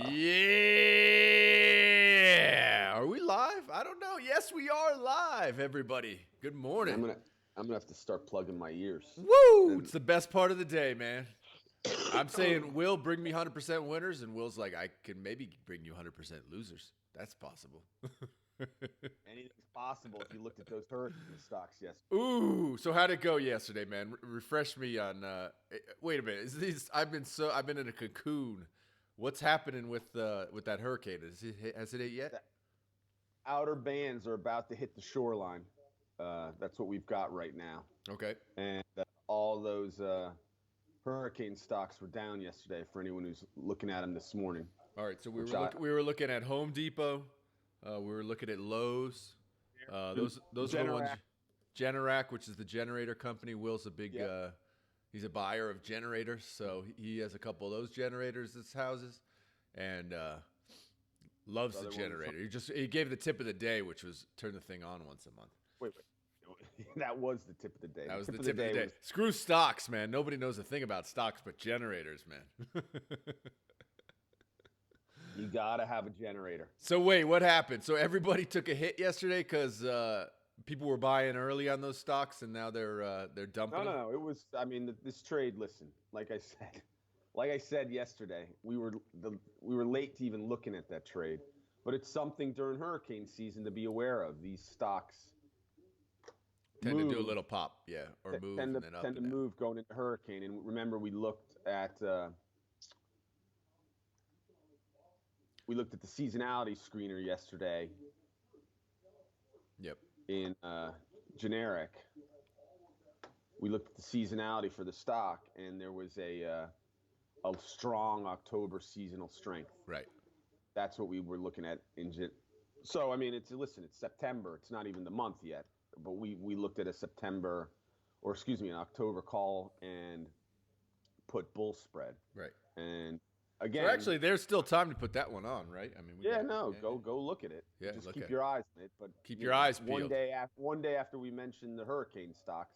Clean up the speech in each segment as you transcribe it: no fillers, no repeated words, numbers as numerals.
Yeah. Are we live? I don't know. Yes, we are live, everybody. Good morning. I'm gonna have to start plugging my ears. Woo! It's the best part of the day, man. I'm saying, Will, bring me 100% winners, and Will's like, I can maybe bring you 100% losers. That's possible. Anything's possible if you looked at those hurricane stocks yesterday. Ooh, so how'd it go yesterday, man? Refresh me on. Wait a minute. I've been in a cocoon. What's happening with that hurricane? Has it hit yet? The outer bands are about to hit the shoreline. That's what we've got right now. Okay. And all those hurricane stocks were down yesterday for anyone who's looking at them this morning. All right. So we were looking at Home Depot. We were looking at Lowe's. Those are the ones. Generac, which is the generator company. Will's a big. Yep. He's a buyer of generators, so he has a couple of those generators at his houses, and loves the generator. He gave the tip of the day, which was turn the thing on once a month. Wait. That was the tip of the day. That was the tip of the day. Screw stocks, man. Nobody knows a thing about stocks but generators, man. You gotta have a generator. So wait, what happened? So everybody took a hit yesterday because people were buying early on those stocks, and now they're dumping. No. It was. I mean, this trade. Listen, like I said yesterday, we were late to even looking at that trade, but it's something during hurricane season to be aware of. These stocks tend to do a little pop, or move tend and then up. Tend to move going into hurricane. And remember, we looked at the seasonality screener yesterday. Yep. In generic, we looked at the seasonality for the stock, and there was a strong October seasonal strength. Right. That's what we were looking at So I mean, it's September. It's not even the month yet, but we looked at an October call and put bull spread. Right. And again, so actually, there's still time to put that one on, right? I mean, go look at it. Yeah, just keep your eyes on it. But keep your eyes peeled. One day after we mentioned the hurricane stocks,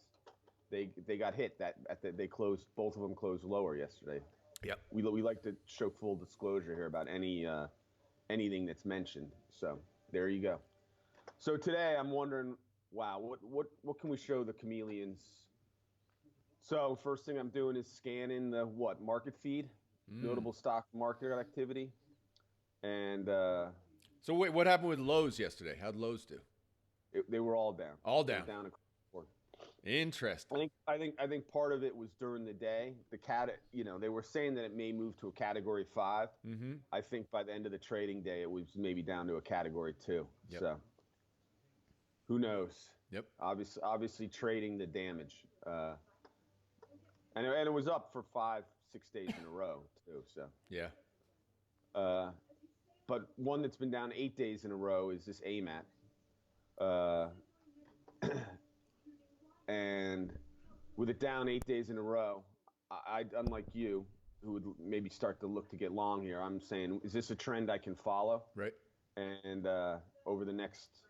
they got hit. They closed. Both of them closed lower yesterday. Yep. We like to show full disclosure here about anything that's mentioned. So there you go. So today I'm wondering, wow, what can we show the chameleons? So first thing I'm doing is scanning the market feed. Notable stock market activity. And so wait, what happened with Lowe's yesterday? How'd Lowe's do? They were all down. All down. Down across the board. Interesting. I think part of it was during the day. They were saying that it may move to a category 5. Mm-hmm. I think by the end of the trading day, it was maybe down to a category 2. Yep. So who knows? Yep. Obviously trading the damage. And it was up for 5-6 days in a row too. So yeah. But one that's been down 8 days in a row is this AMAT. And with it down 8 days in a row, I unlike you, who would maybe start to look to get long here, I'm saying, is this a trend I can follow? Right. And over the next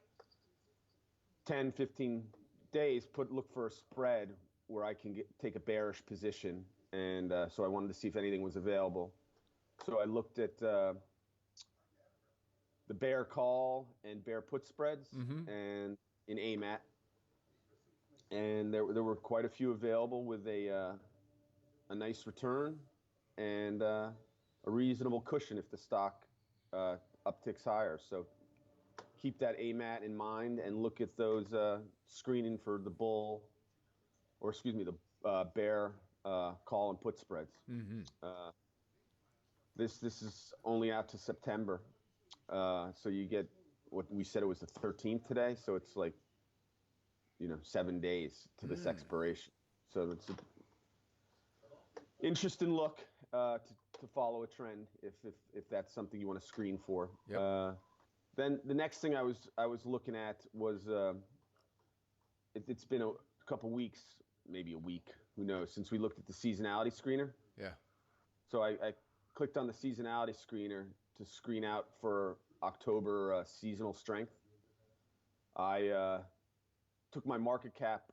10, 15 days, look for a spread where I can take a bearish position. And so I wanted to see if anything was available. So I looked at the bear call and bear put spreads, and in AMAT, and there were quite a few available with a nice return and a reasonable cushion if the stock upticks higher. So keep that AMAT in mind and look at those screening for the bear call and put spreads. This is only out to September. So you get what we said, it was the 13th today. So it's like, 7 days to this expiration. So it's an interesting look to follow a trend if that's something you want to screen for. Yep. Then the next thing I was looking at was it's been a couple weeks, maybe a week, who knows, since we looked at the seasonality screener. Yeah. So I clicked on the seasonality screener to screen out for October seasonal strength. I took my market cap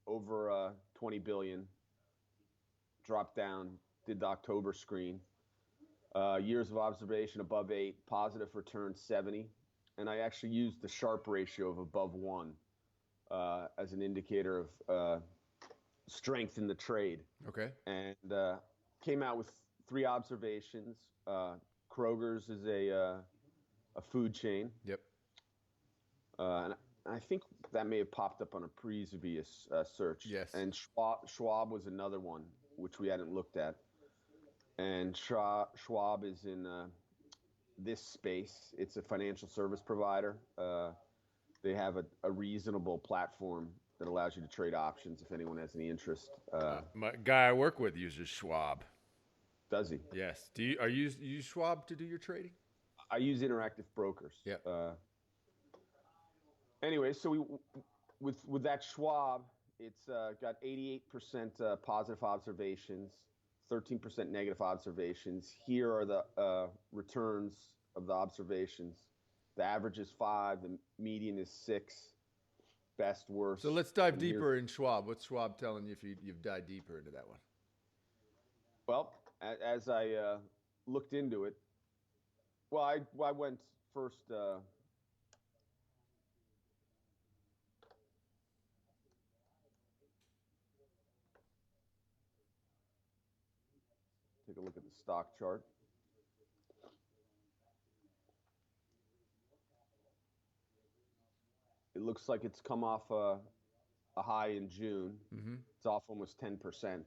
over 20 billion, dropped down, did the October screen. Years of observation above 8, positive return 70, and I actually used the Sharpe ratio of above 1 as an indicator of strength in the trade. Okay. And came out with 3 observations. Kroger's is a food chain. Yep. And I think that may have popped up on a previous search. Yes. And Schwab was another one, which we hadn't looked at. And Schwab is in this space. It's a financial service provider. They have a reasonable platform that allows you to trade options if anyone has any interest. My guy I work with uses Schwab. Does he? Yes. Do you use Schwab to do your trading? I use Interactive Brokers. Yeah. Anyway, so with that Schwab, it's got 88% positive observations, 13% negative observations. Here are the returns of the observations. The average is 5, the median is 6, best, worst. So let's dive deeper in Schwab. What's Schwab telling you if you've dived deeper into that one? Well, as I looked into it, well, I went first. Take a look at the stock chart. It looks like it's come off a high in June. Mm-hmm. It's off almost 10%.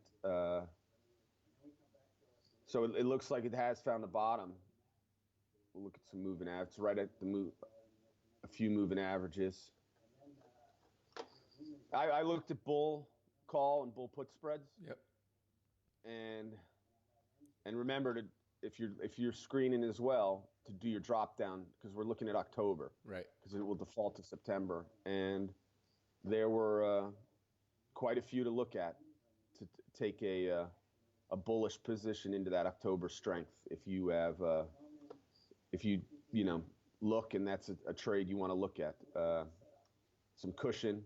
So it looks like it has found a bottom. We'll look at some moving averages. It's right at a few moving averages. I looked at bull call and bull put spreads. Yep. And remember to if you're screening as well to do your drop down, because we're looking at October. Right. Because it will default to September, and there were quite a few to look at to take a bullish position into that October strength. If you have if you look and that's a trade you want to look at, some cushion.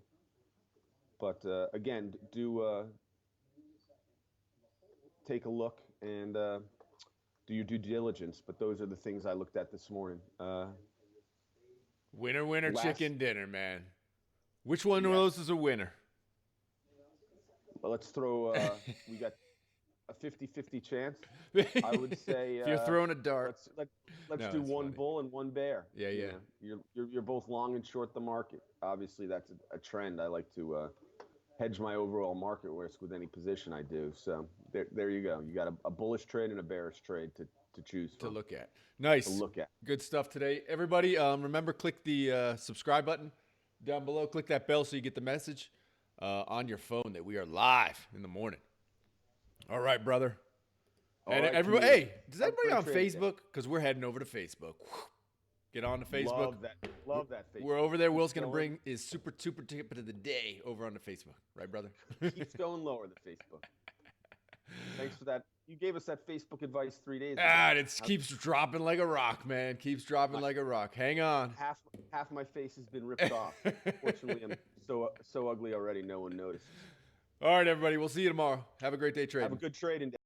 But again, do take a look and do your due diligence. But those are the things I looked at this morning. Winner, chicken dinner, man. Which one of those is a winner? Well, let's throw, we got a 50-50 chance. I would say if you're throwing a dart, let's do one bull and one bear. Yeah. You're both long and short the market. Obviously, that's a trend. I like to hedge my overall market risk with any position I do. So there you go. You got a bullish trade and a bearish trade to choose from. To look at. Nice. To look at. Good stuff today. Everybody, remember, click the subscribe button down below. Click that bell so you get the message on your phone that we are live in the morning. All right, brother. And right, everybody, hey, does anybody on trade Facebook? Because we're heading over to Facebook. Get on to Facebook. Love that Facebook. We're over there. Will's going to bring his super tip of the day over onto Facebook. Right, brother? Keeps going lower, the Facebook. Thanks for that. You gave us that Facebook advice 3 days ago. It keeps dropping like a rock, man. Keeps dropping like a rock. Hang on. Half my face has been ripped off. Fortunately, I'm so ugly already, no one notices. All right, everybody. We'll see you tomorrow. Have a great day trading. Have a good trading day.